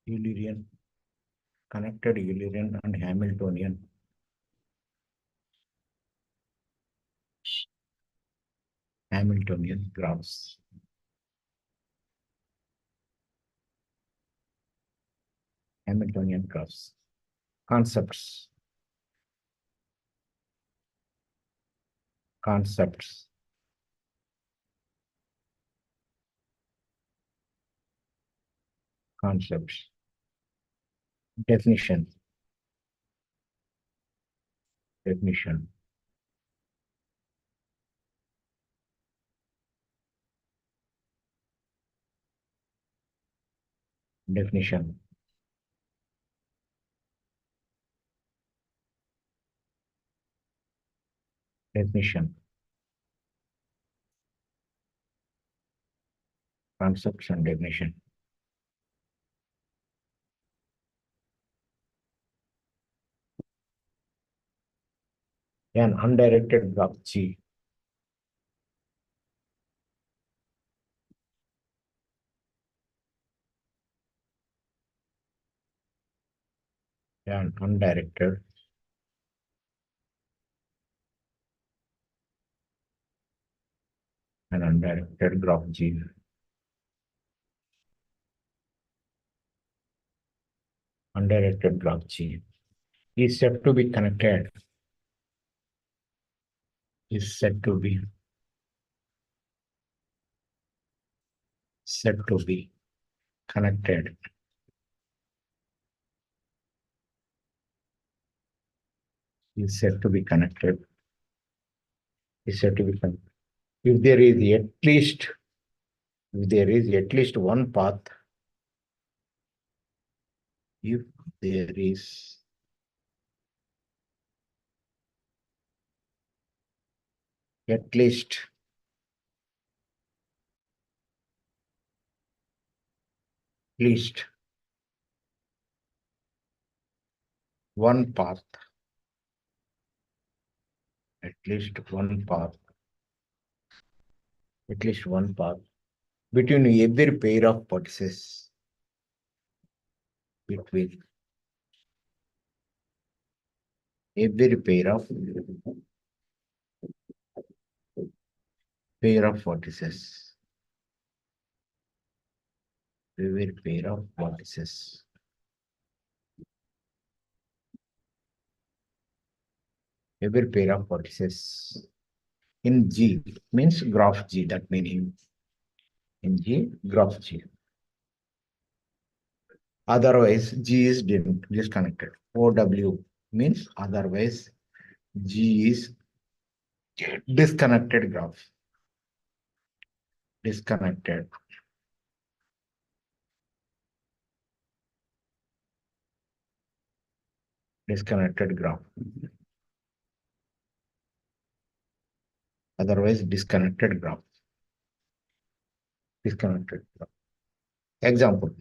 Eulerian, connected Eulerian and Hamiltonian. Hamiltonian graphs. Hamiltonian graphs. Concepts. Concepts. Concepts. Definition. Definition. Definition. Definition. Concepts and definition. An undirected graph G. An undirected graph G. Undirected graph G is said to be connected. Is said to be connected. Is said to be connected. Is said to be connected. If there is at least one path, if there is at least one path, at least one path between every pair of vertices, between every pair of vertices, every pair of vertices. Every pair of vertices in G means graph G. That meaning in G, graph G. Otherwise, G is disconnected. OW means otherwise G is disconnected graph. Disconnected. Disconnected graph. Otherwise, disconnected graph. Disconnected graph. Example.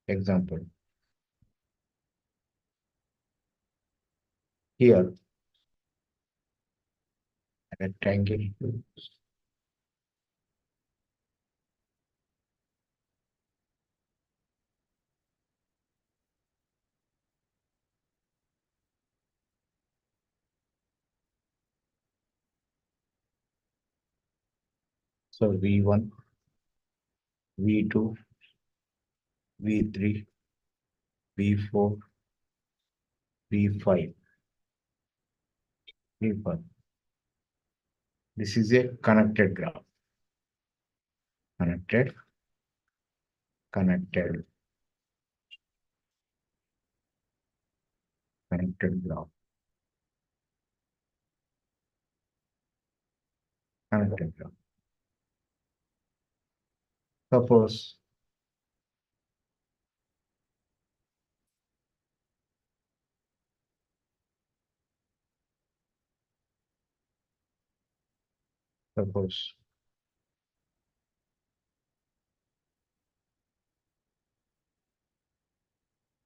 Example. Here, rectangle. So V1, V2, V3, V4, V5, V5. This is a connected graph. Connected graph. Connected graph. Suppose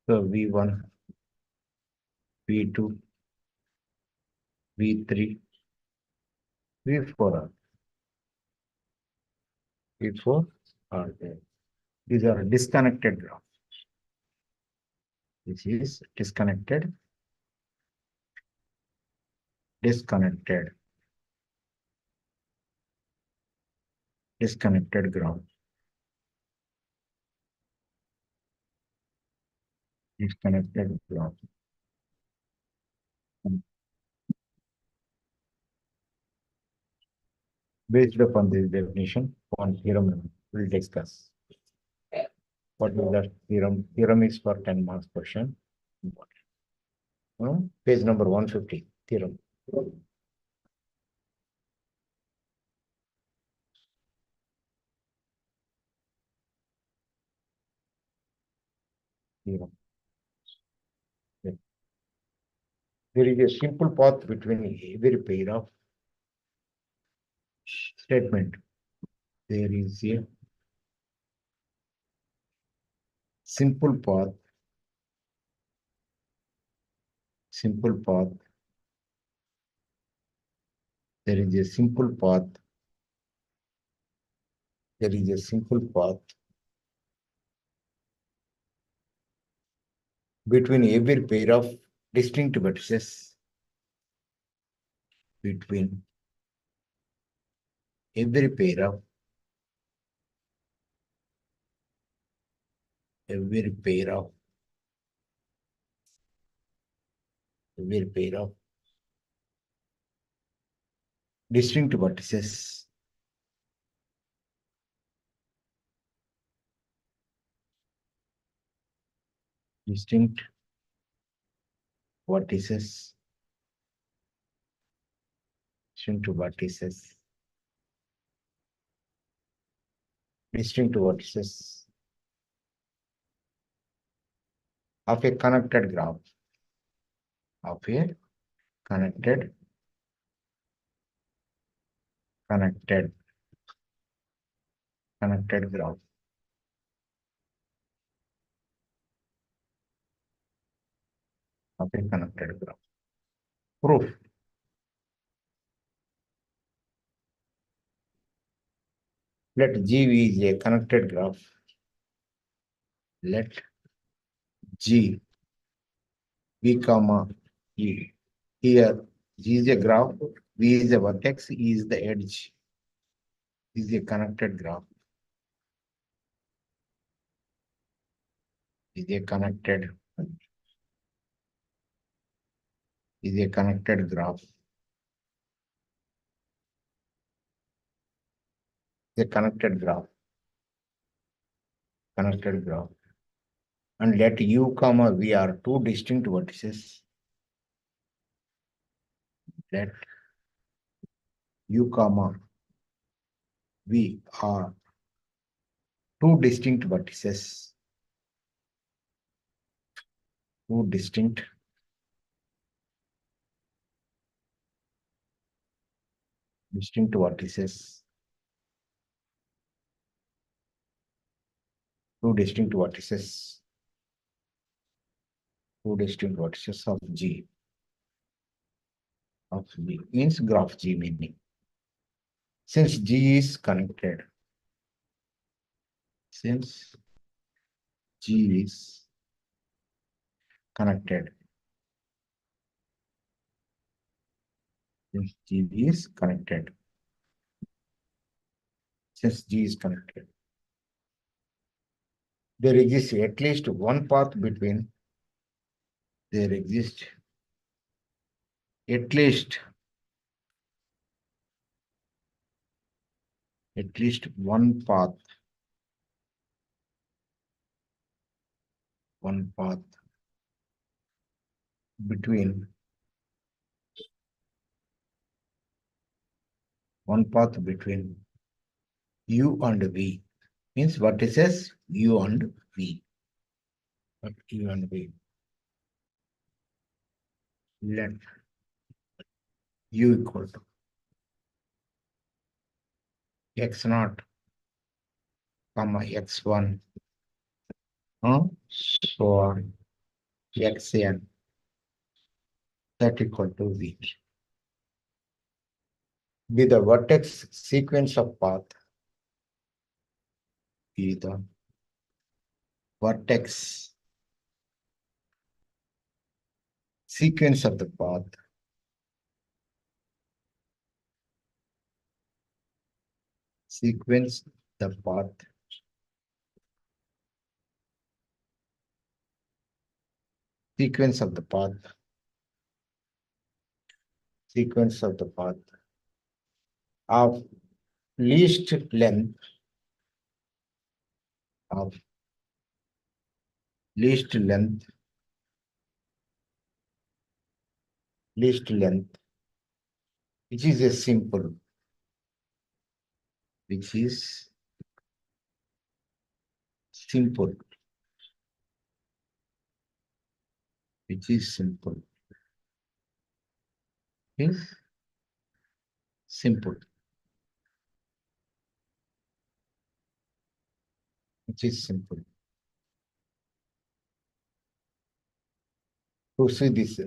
so V1, V2, V3, V4. Before are there. These are disconnected graph. This is disconnected, disconnected, disconnected graph. Disconnected graph. Based upon this definition, one theorem we'll discuss. What is the theorem? Theorem is for 10 marks question. Page number 150, theorem. Theorem. There is a simple path between every pair of statement. There is a simple path, simple path. There is a simple path. There is a simple path between every pair of distinct vertices. Between every pair of every pair of every pair of distinct vertices. Distinct vertices. Distinct vertices. Distinct vertices of a connected graph. Of a connected graph. Of a connected graph. Proof. Let G is a connected graph. Let G B comma E. Here G is a graph, V is a vertex, E is the edge. Is a connected graph. Is a connected graph. A connected graph. Connected graph. And let U comma V are two distinct vertices. Let U comma V are two distinct vertices. Two distinct vertices. Two distinct vertices. Two distinct vertices of G. Of G means graph G meaning. Since G is connected. Since G is connected. Since G is connected. Since G is connected. There exists at least one path between. There exists at least one path. One path between. One path between U and V. Means vertices U and V. But U and V. Let U equal to x0, comma x1, so on, xn, that equal to V. Be the vertex sequence of path. be the vertex sequence of the path, sequence the path, sequence of the path, sequence of the path of least length, of least length, least length, which is a simple, which is simple, which is simple, is simple, which is simple. To see this,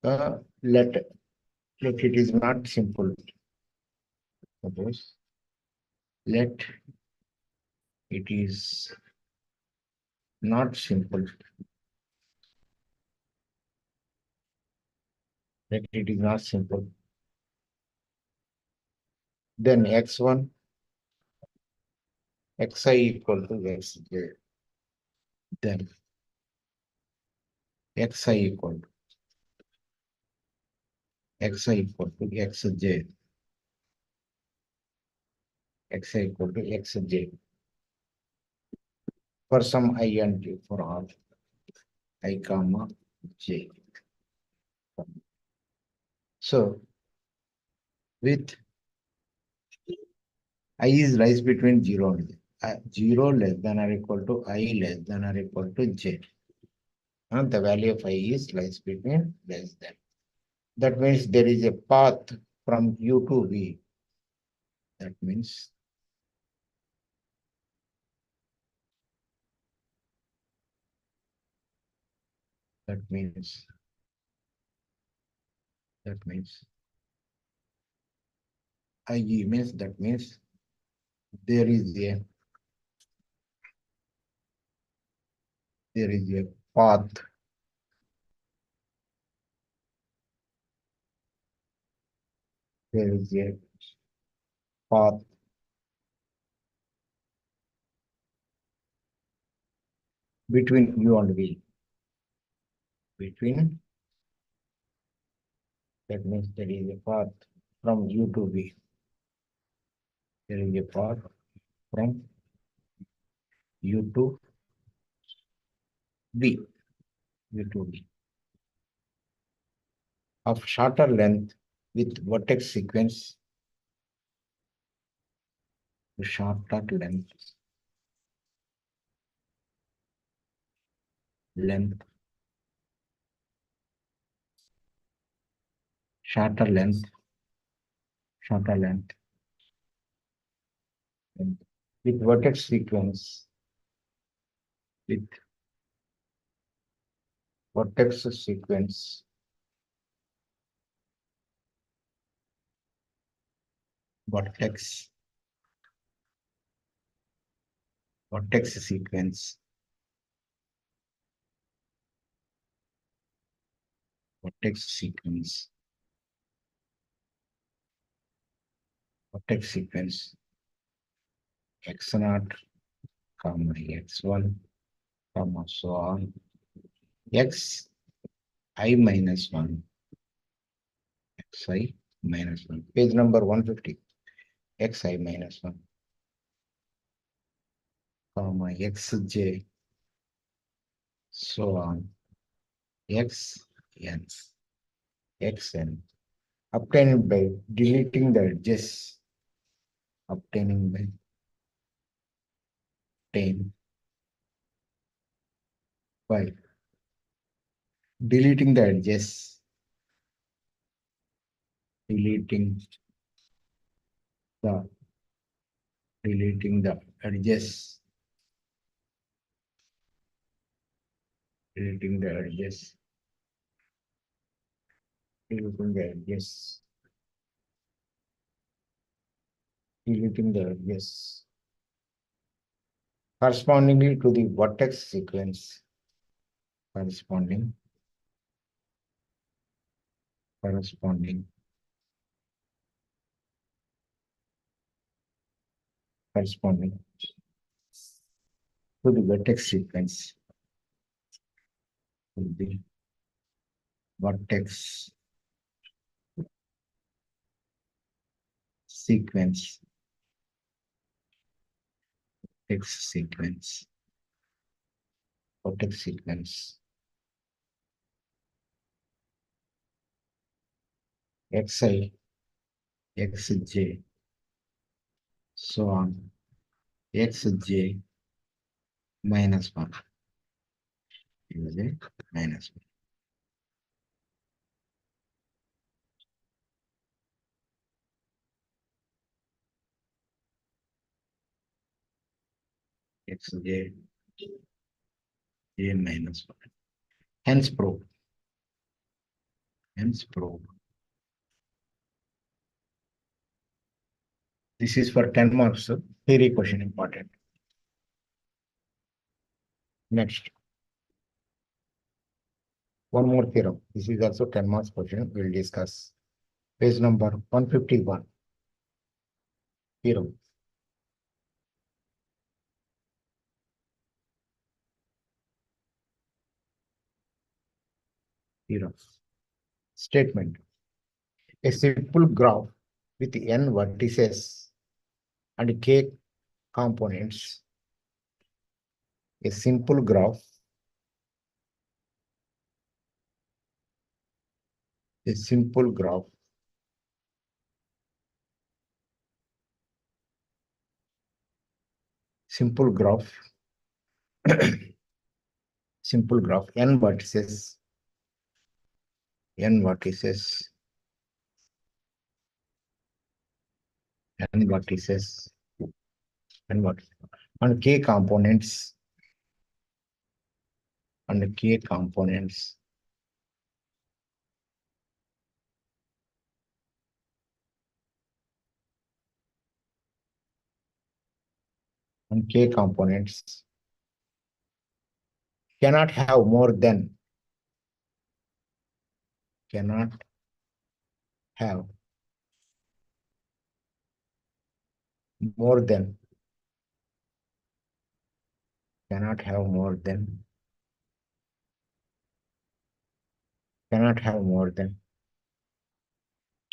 let it is not simple. Suppose let it is not simple. Let it is not simple. Then x1, xi equal to xj. Then xi equal to xi equal to xj. Xi equal to xj. For some I and j, for all I comma j. So with I is lies between 0 and j. 0 less than or equal to I less than or equal to j. And the value of I is lies between less than. That means there is a path from U to V. That means that means that means IE means that means there is a path, there is a path between U and V. Between, that means there is a path from U to V. There is a path from U to V. U to V. Of shorter length with vertex sequence, shorter length, shorter length, shorter length, with vertex sequence, with vertex sequence, vertex, vertex sequence, vertex sequence, vertex sequence, x0, comma x1, comma so on, x I minus 1, xi minus 1. Page number 150, xi minus 1, comma xj, so on, xn, xn, obtained by deleting the edges, obtaining by obtain by deleting the edges, deleting the deleting the edges, deleting the edges, deleting the edges, deleting the edges, correspondingly to the vertex sequence, corresponding corresponding corresponding to the vertex sequence, to the vertex sequence, vertex sequence, vertex sequence, xi, xj, so on, xj minus 1, xj minus 1, xj, j minus 1. Hence proof. Hence proof. This is for 10 marks. Theory question important. Next. One more theorem. This is also 10 marks question. We'll discuss. Page number 151. Theorem. Theorem. Statement. A simple graph with n vertices and k components. A simple graph. A simple graph. Simple graph. Simple graph. N vertices. N vertices. N vertices. N vertices. And k components. And k components. And k components cannot have more than cannot have more than cannot have more than cannot have more than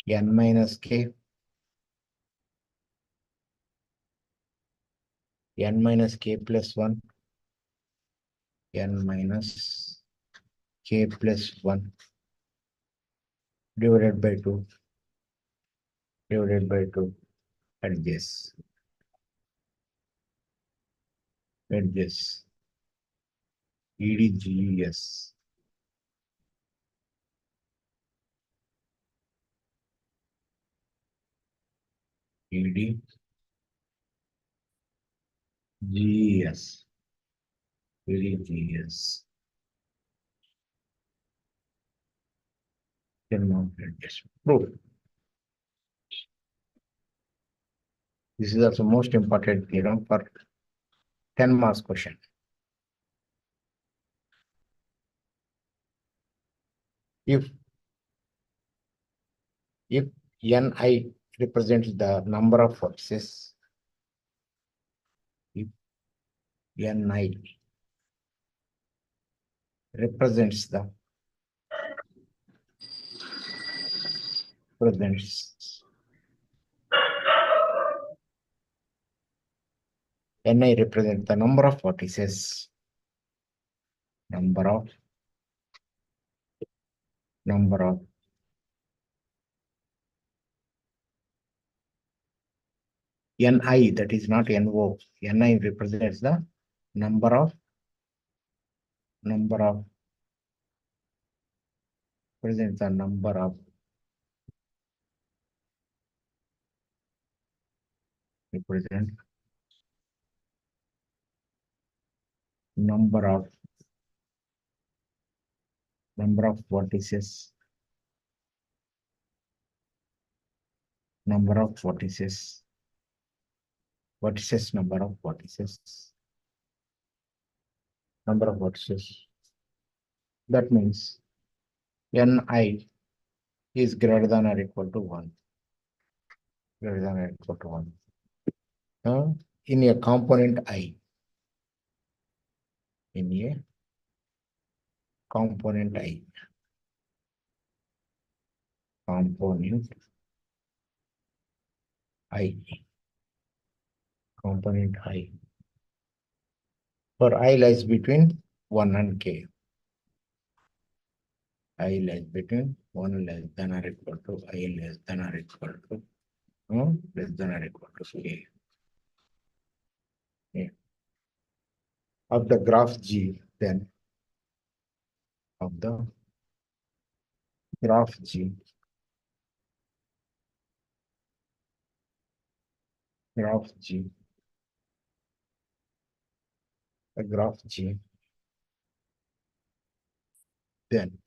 n minus k n minus k plus 1 n minus k plus 1 divided by 2 divided by 2 edges edges EDGES EDGES EDGES 10 more edges. Proof. This is also most important theorem for 10 marks question. If Ni represents the number of vertices, if Ni represents the represents Ni represents the number of vertices, number of Ni, that is not No. Ni represents the number of represents the number of represent number of vertices, number of vertices, number of vertices number of vertices. That means Ni is greater than or equal to 1. Greater than or equal to 1. In a component I. In a component I. Component I. Component I. For I lies between 1 and k. I lies between 1 less than or equal to I less than or equal to less than or equal to k. Yeah. Of the graph G, then of the graph G, graph G, the graph G, then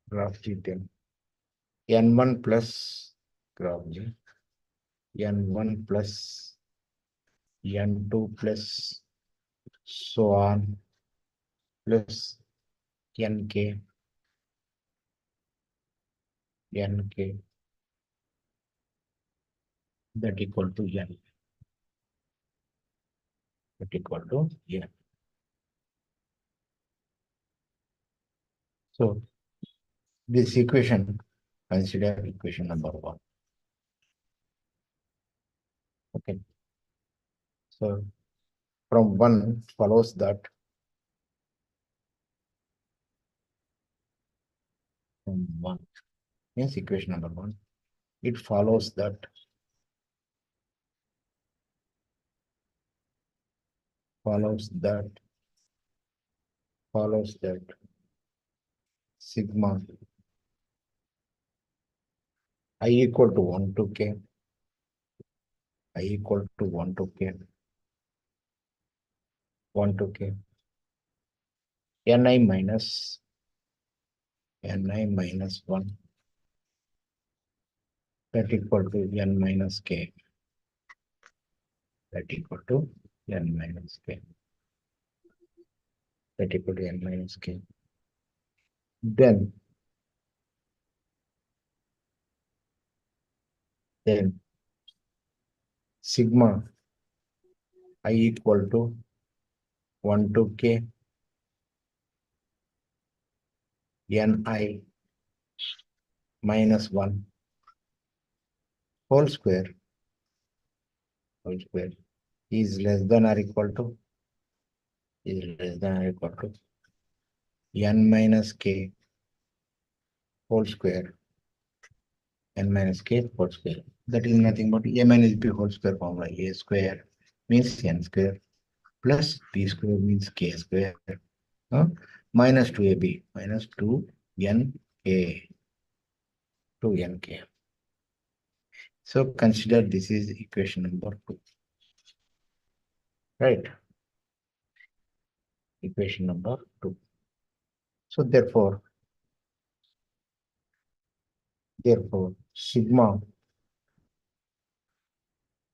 graph G, then n1 plus graph G, n1 plus n2 plus so on plus nk, nk that equal to n, that equal to n. So this equation, consider equation number 1. Okay. So from 1 follows that from 1 means equation number 1. It follows that sigma I equal to 1 to k, I equal to 1 to k, 1 to k, ni minus 1 that equal to n minus k, that equal to n minus k, that equal to n minus k. Then sigma I equal to 1 to k ni minus 1 whole square is less than or equal to n minus k whole square, n minus k whole square. That is nothing but a minus b whole square formula. A square means n square plus b square means k square minus 2ab minus 2nk. So consider this is equation number 2. Right? Equation number 2. So therefore sigma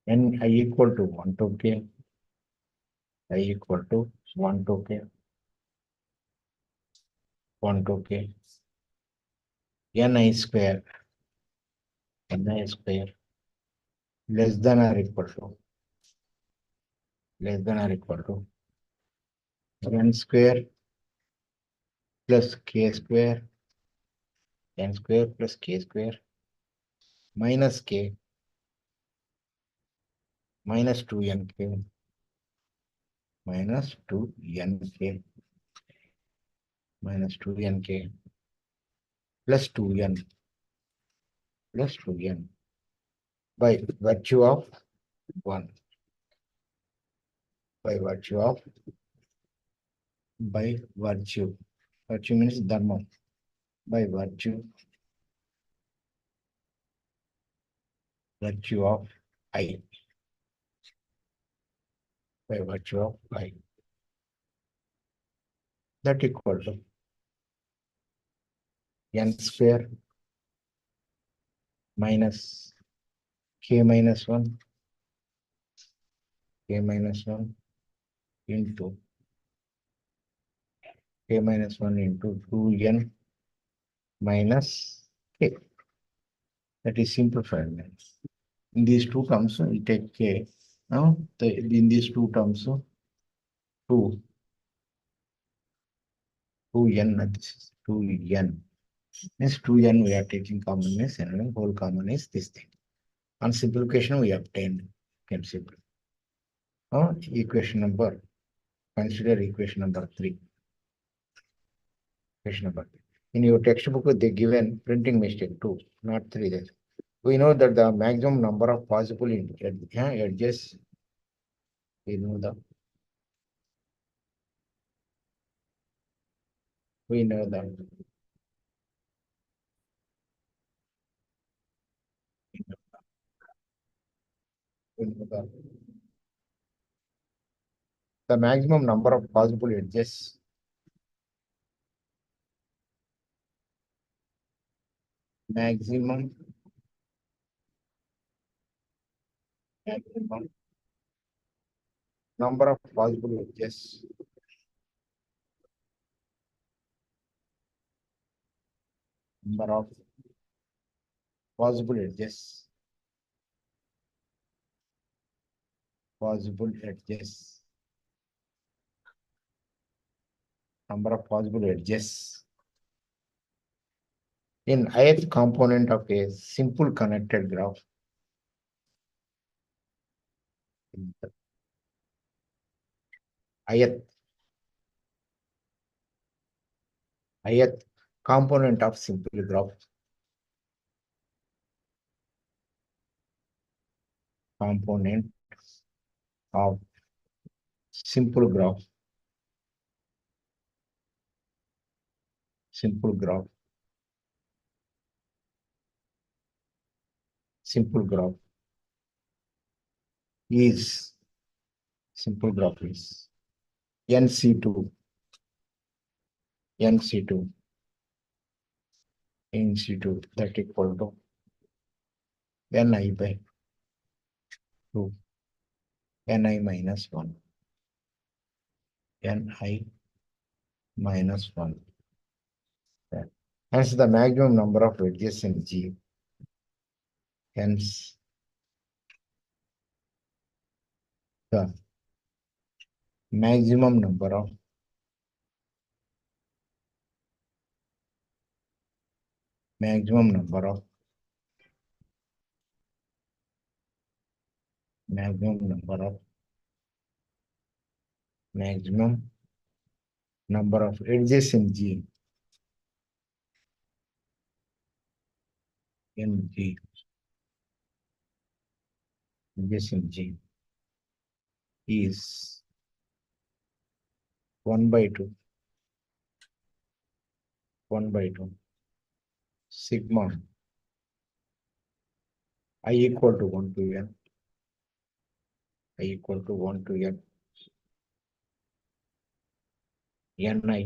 n I equal to 1 to k, I equal to 1 to k, 1 to k, ni square less than or equal to n square plus k square, n square plus k square minus k minus 2nk minus 2nk minus 2nk plus 2n by virtue of 1, by virtue means dharma, by virtue of I, by virtue of I, that equal to n square minus k minus 1 into k minus 1 into 2n minus k. That is simplified. In these two terms, we take k. Now, in these two terms, 2, 2n, this is 2n. Means 2n we are taking common is and whole common is this thing. On simplification, we obtained can simplify. Now, equation number, consider equation number 3. Equation number 3. In your textbook, they given printing mistake 2, not 3 there. We know that the maximum number of possible edges, we know the, we know that. We know that. The maximum number of possible edges, maximum, maximum number of possible edges, number of possible edges, possible edges, number of possible edges in ith component of a simple connected graph. Ith component of simple graph. Component of simple graph. Simple graph. Simple graph is simple graph is NC2. NC2. NC2 that equal to Ni by 2. Ni minus 1. Ni minus 1. Hence the maximum number of edges in G. Hence the maximum number of maximum number of edges in G in G edges in G is 1 by 2 sigma I equal to 1 to n I equal to 1 to n ni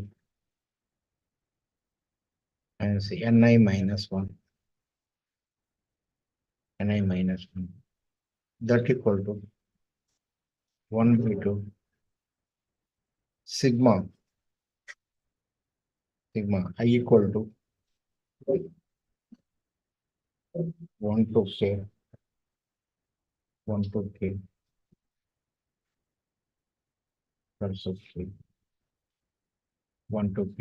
and say ni minus 1 ni minus 1 that equal to 1 by 2 sigma I equal to 1 to k 1 to k versus k 1 to k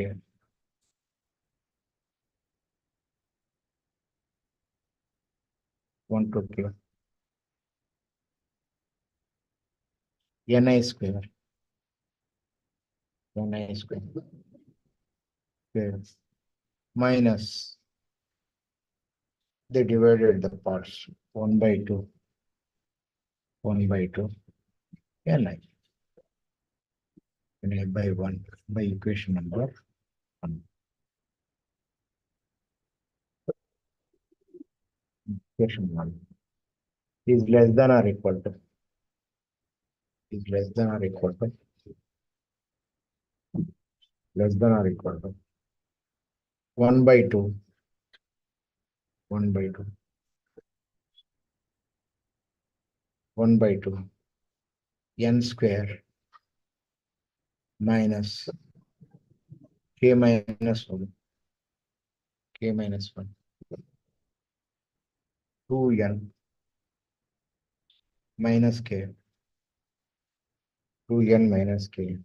1 to k ni square square minus they divided the parts 1 by 2 ni by 1 by equation number 1. Equation 1 is less than or equal to 1 by 2 1 by 2 1 by 2 n square minus k minus 1, k minus 1, 2n minus k, 2n minus k,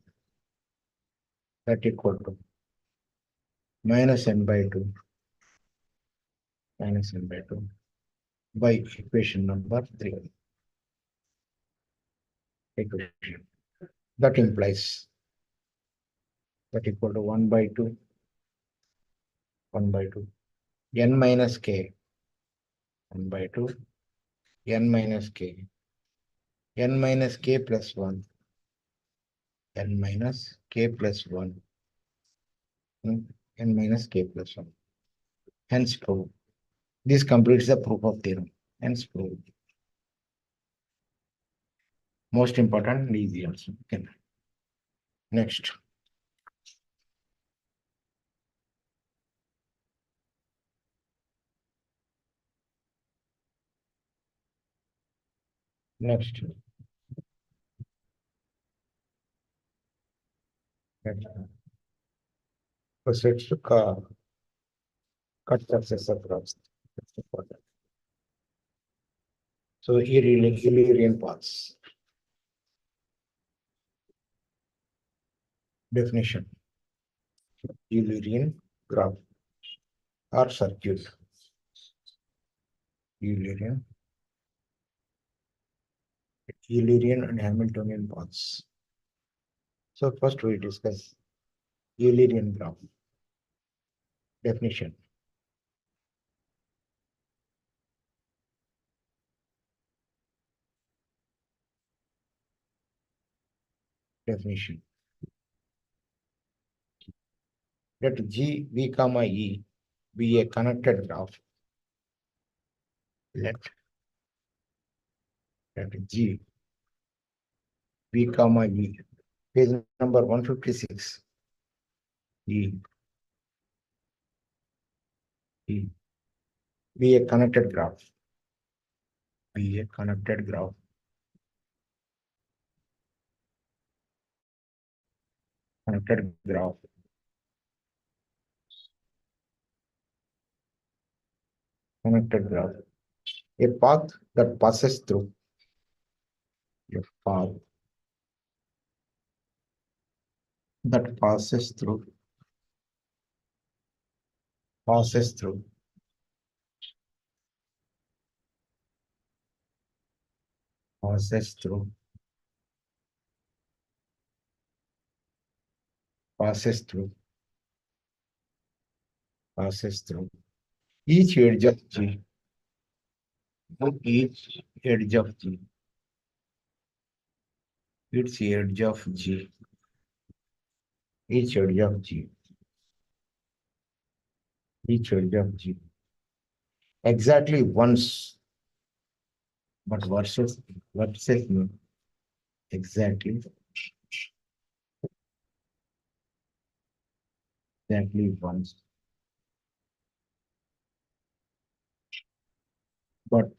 that equal to minus n by 2, minus n by 2 by equation number 3. Equation. That implies that equal to 1 by 2, 1 by 2, n minus k, 1 by 2, n minus k, n minus k plus 1, n minus k plus 1, n minus k plus 1. Hence proved. This completes the proof of theorem. Hence proved. Most important and easy also. Okay. Next. Next. Next. Proceeds to cut surface across. That's important. So Illyrian paths. Definition. Illyrian graph or circuit. Illyrian and Hamiltonian paths. So first we discuss Eulerian graph. Definition. Definition. Let G, V, comma E be a connected graph. Let G, V, comma E. Page number 156. E. E. Be a connected graph. Be a connected graph. Connected graph. Connected graph. A path that passes through. A path that passes through. Passes through. Passes through. Passes through. Passes through. Each edge of G. Each edge of G. Its edge of G. Each edge of G. Each edge of G. Exactly once, but versus mean exactly once. But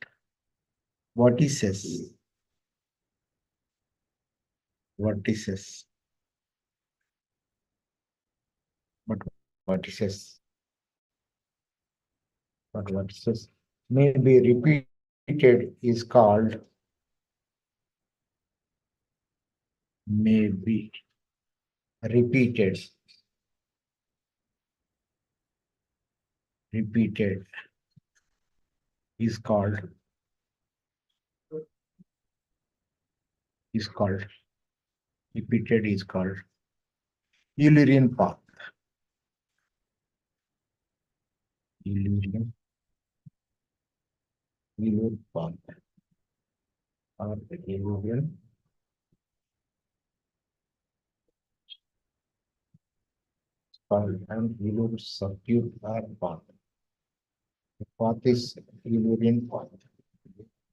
vertices, vertices, but vertices, but vertices may be repeated is called may be repeated, repeated is called is called repeated is called Eulerian path. Eulerian path or Eulerian path and Euler circuit or path. The path is Eulerian path.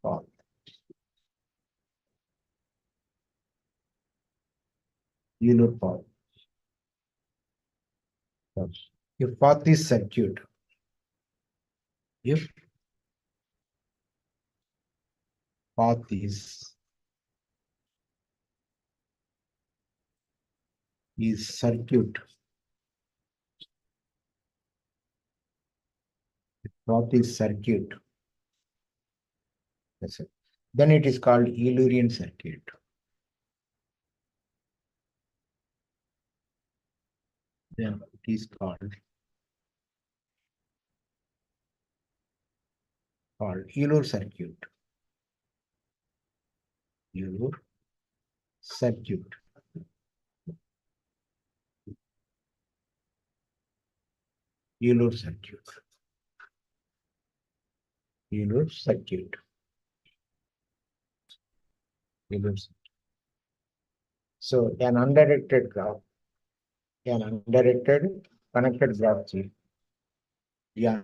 Path. Euler path. If path is circuit, if path is is circuit. Graph is circuit. That's it. Then it is called Eulerian circuit. Then it is called Euler circuit. Euler circuit. Euler circuit. Euler circuit. Euler circuit. So an undirected graph, an undirected connected graph G, yeah,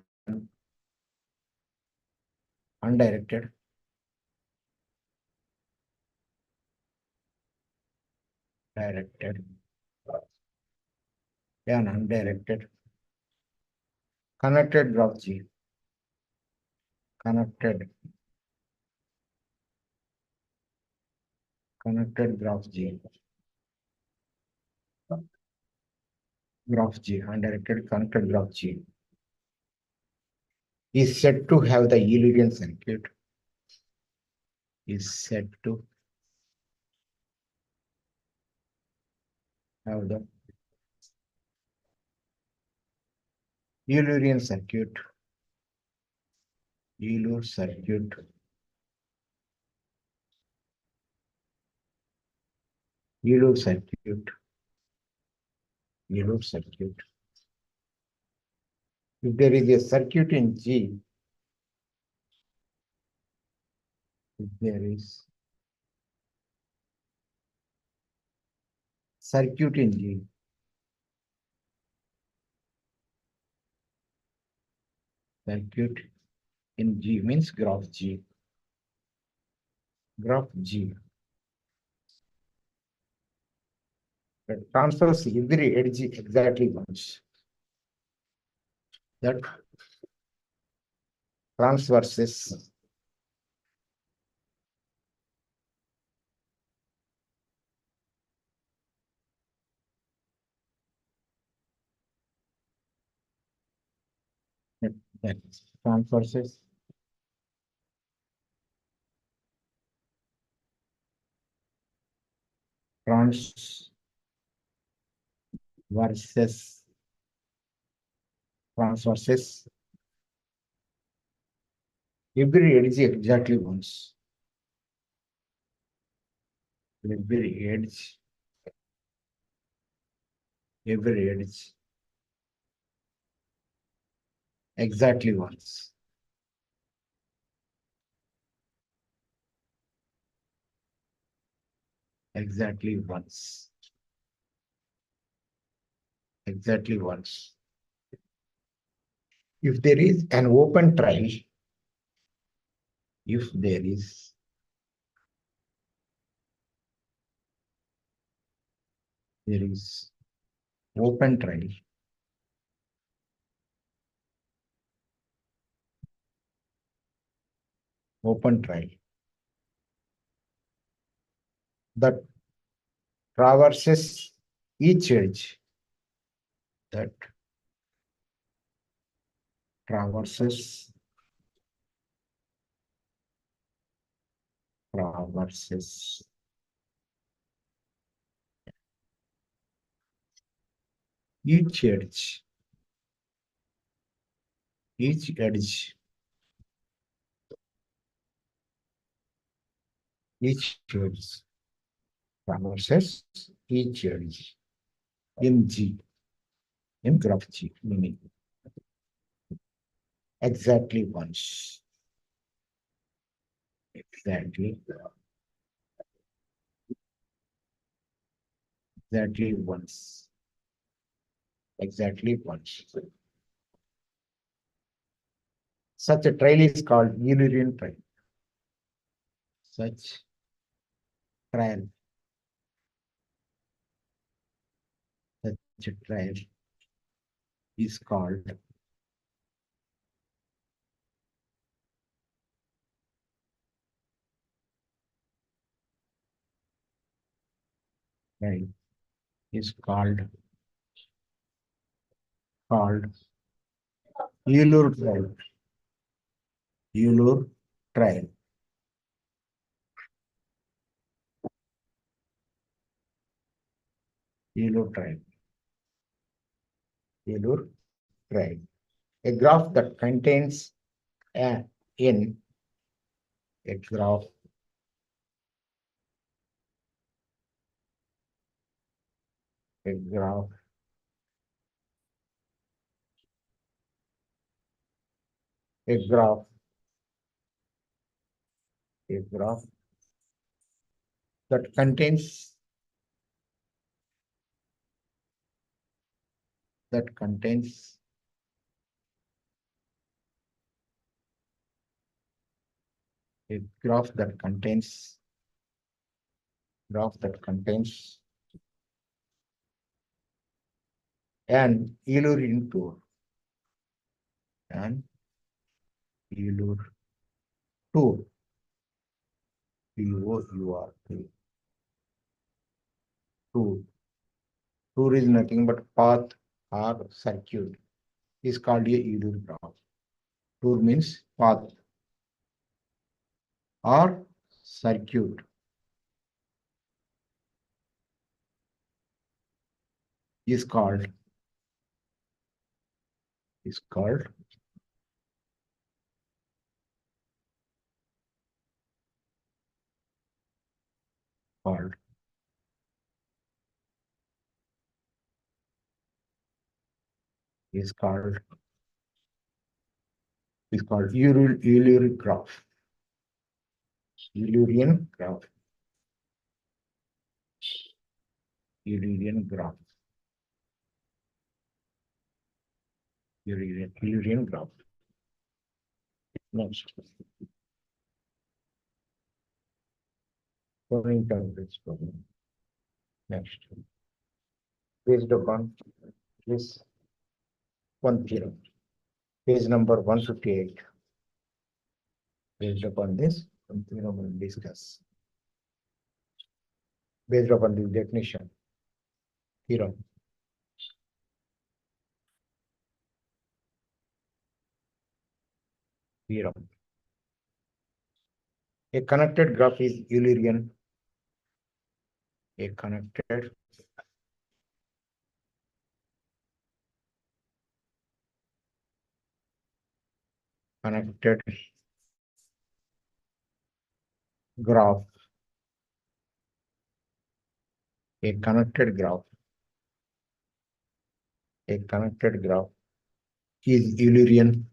undirected, directed, an undirected connected graph G, connected graph G, undirected connected graph G is said to have the Eulerian circuit, is said to have the Eulerian circuit, Euler circuit, Euler circuit, Euler circuit. If there is a circuit in G, if there is circuit in G, circuit in G means graph G, graph G. That transfers every edge exactly once. That transverses that transverses transverses transverses every edge exactly once. Every edge, every edge exactly once. Exactly once. Exactly once. If there is an open trial, if there is open trial, open trial that traverses each edge, that traverses traverses each edge, each edge, each edge traverses each edge in G, in graph G, meaning exactly once. Exactly, exactly once. Exactly once. Such a trial is called Eulerian trial. Such trial, such a trial is called trial is called Euler trial. Euler trial. Euler trial. Euler trial. A graph that contains a n, a graph, a graph, a graph, a graph that contains that contains a graph that contains graph that contains an Eulerian tour, an Euler tour, Tour, tour. Tour is nothing but path or circuit. Is called a Euler graph. Tour means path or circuit. Is called is called called is called Euler graph. Eulerian graph. Eulerian graph. Eulerian graph. Next. Following terms problem. Next. Based upon this one theorem. Page number 158. Based upon this one theorem we will discuss. Based upon the definition. Theorem. Theorem. A connected graph is Eulerian. A connected graph. A connected graph. A connected graph is Eulerian.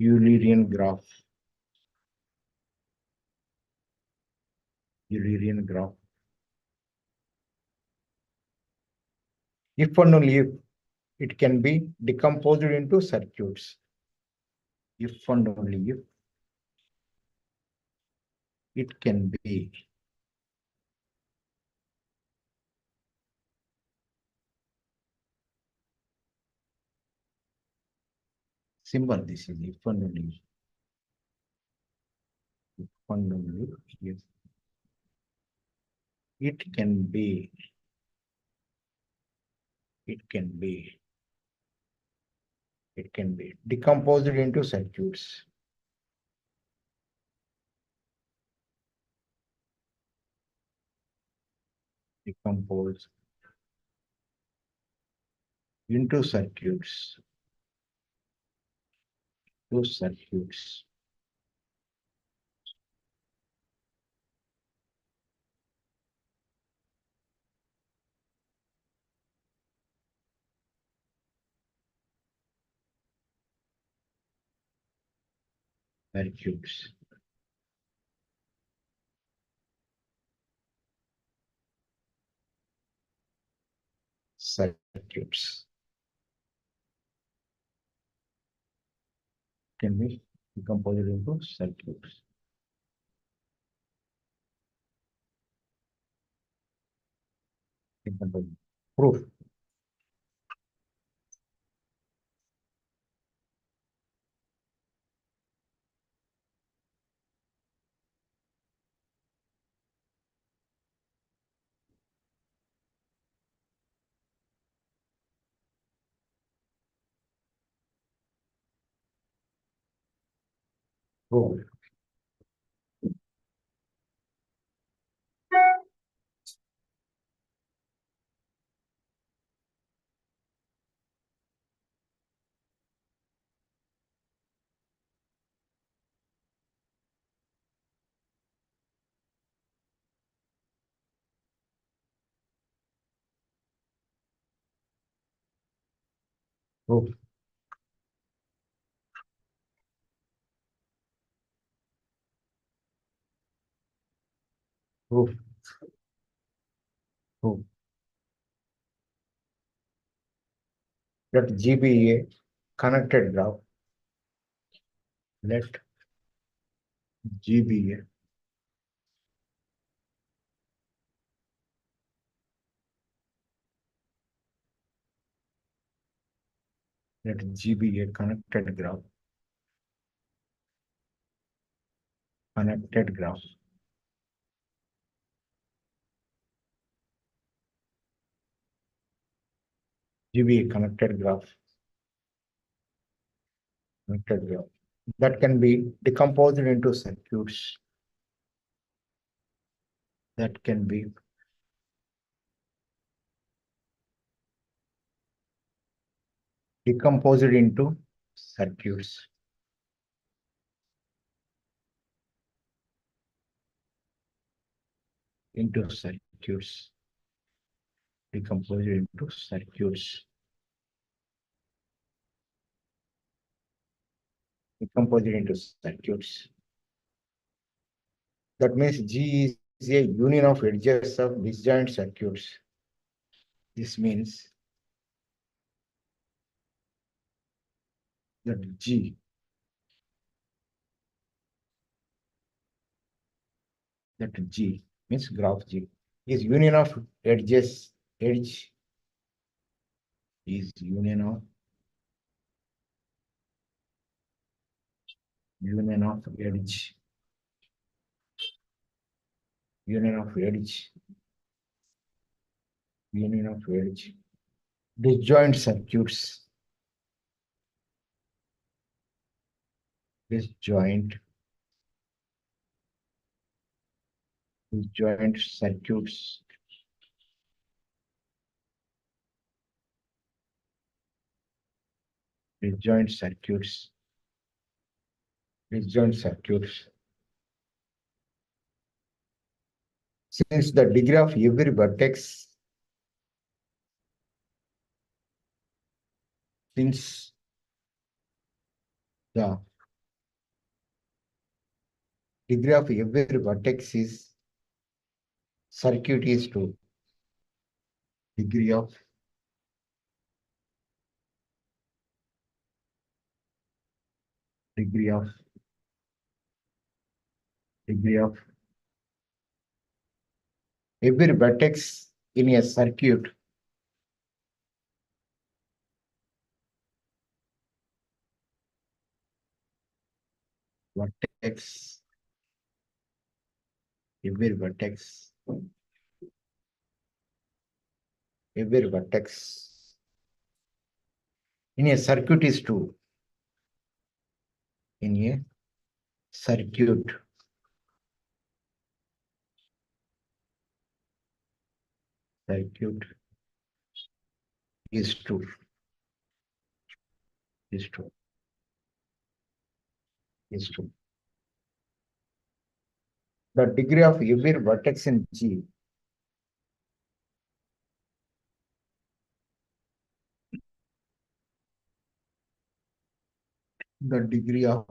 Eulerian graph. Eulerian graph. If and only if it can be decomposed into circuits. If and only if it can be symbol. This is if and only if it can be it can be decomposed into circuits. Decomposed into circuits. To circuits. Circuits. Circuits. Can be decomposed into circuits. Proof. Go. Go. Go. Go. Let G be a connected graph. Let G be a let G be a connected graph. Connected graph. G be a connected graph. Connected graph. That can be decomposed into circuits. That can be decomposed into circuits. Into circuits. Decomposed into circuits. Decomposed into circuits. That means G is a union of edges of disjoint circuits. This means that G means graph G is union of edges. Edge is union of edge. Union of edge. Union of edge. Disjoint circuits. Disjoint circuits. Disjoint circuits. Disjoint circuits. Since the degree of every vertex, since the degree of every vertex is circuit is 2. Degree of degree of degree of every vertex in a circuit vertex every vertex in a circuit is 2. In a circuit is 2. Is 2. Is 2. The degree of every vertex in G the degree of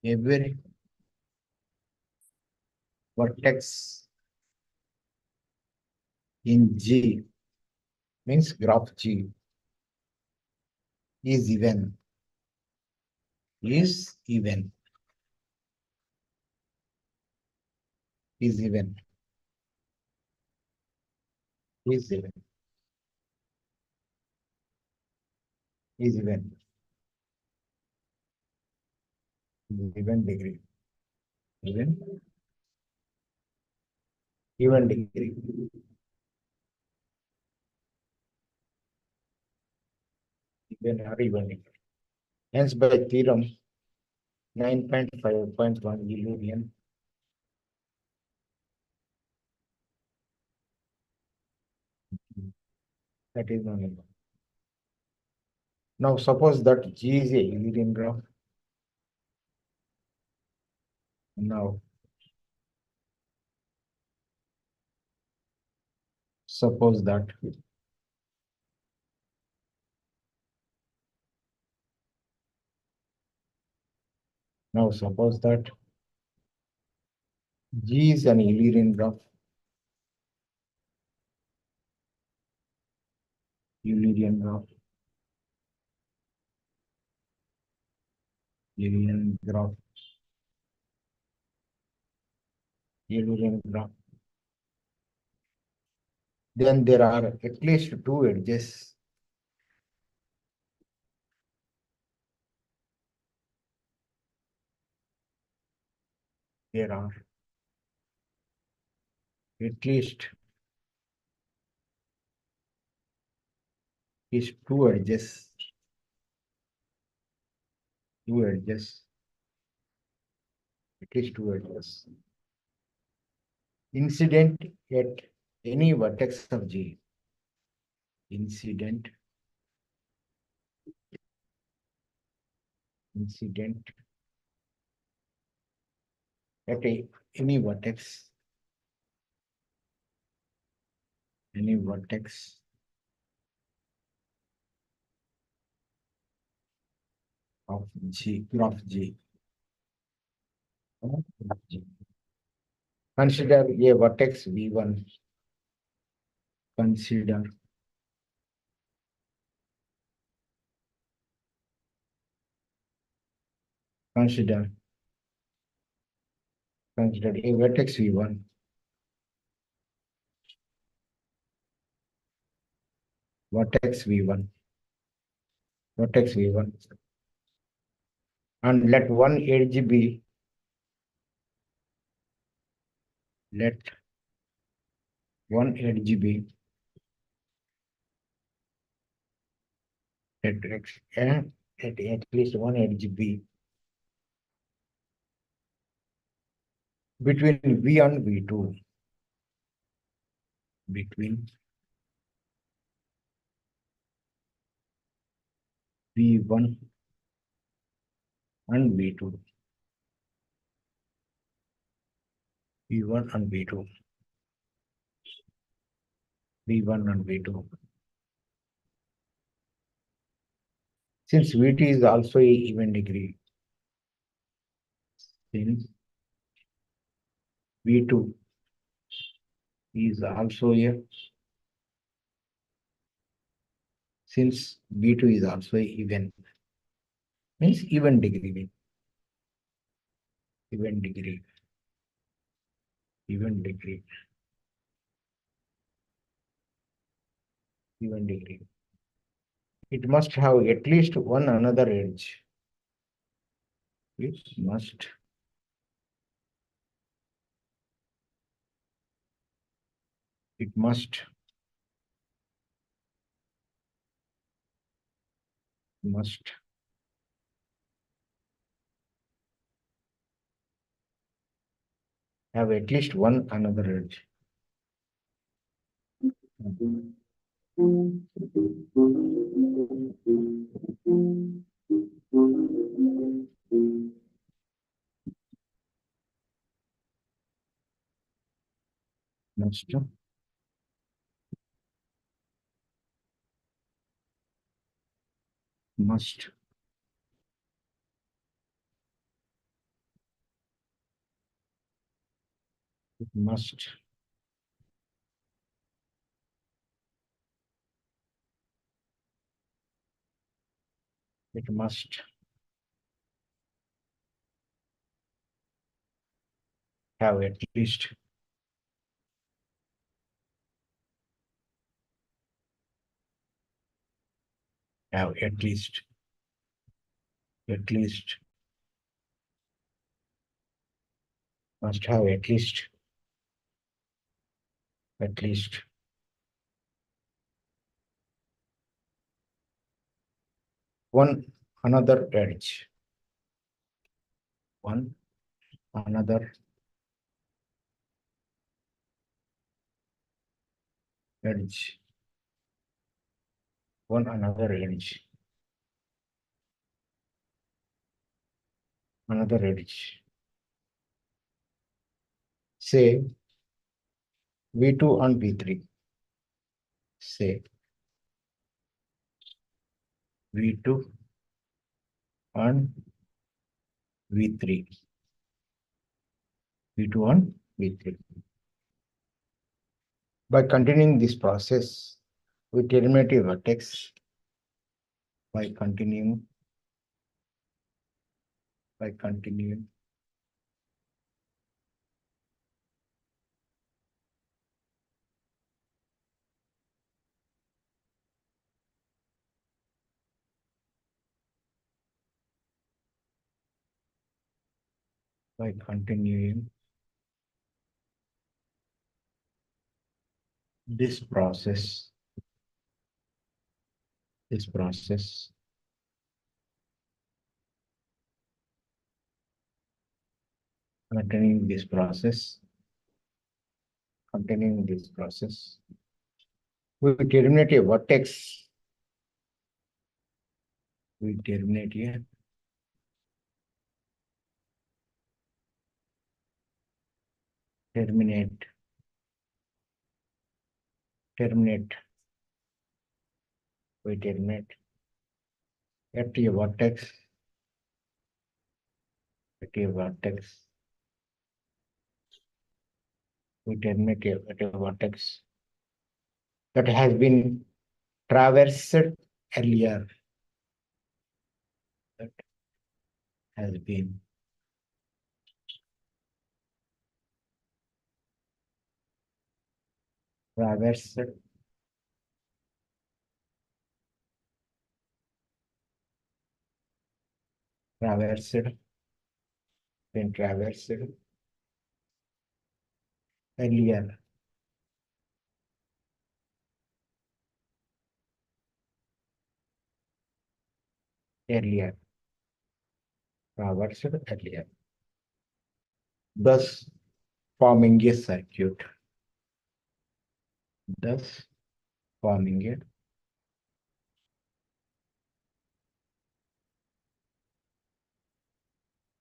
every vertex in G means graph G is even. Is even. Is even. Is even. Is even. Even degree. Even. Even degree. Then are even. Hence, by theorem 9.5.1 Euclidean. That is known. Now, suppose that G is a Euclidean graph. Now, suppose that G is an Euclidean graph. Euclidean graph. Euclidean graph. Euclidean graph. Then there are at least two edges. There are at least is two edges. Two edges. At least two edges. Incident at any vertex of G. Incident at any vertex of G, graph G. Consider a vertex V1. Consider a vertex V1. Vertex V1. And let one edge be at least one edge B between V and V2. Between V1 and V2. V1 and V2. V1 and V2. Since V2 is also a even degree. Since V2 is also a even, means even degree. It must have at least one another edge. It must have at least one another edge. Must it must have at least must have at least one another edge, one another edge, one another edge, another edge. Say V2 and V3. Say V2 and V3. V2 and V3. By continuing this process, we terminate a vertex by continuing by continuing by continuing this process this process continuing this process continuing this process we terminate a vertex we terminate a terminate terminate we terminate at a vertex at a vertex we terminate at a vertex that has been traversed earlier that has been traversed traversed been traversed earlier earlier traversed earlier thus forming a circuit thus forming a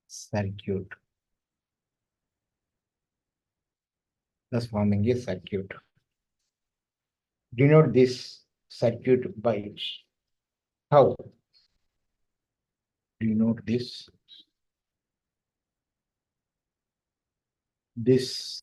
circuit thus forming a circuit denote this circuit by how denote this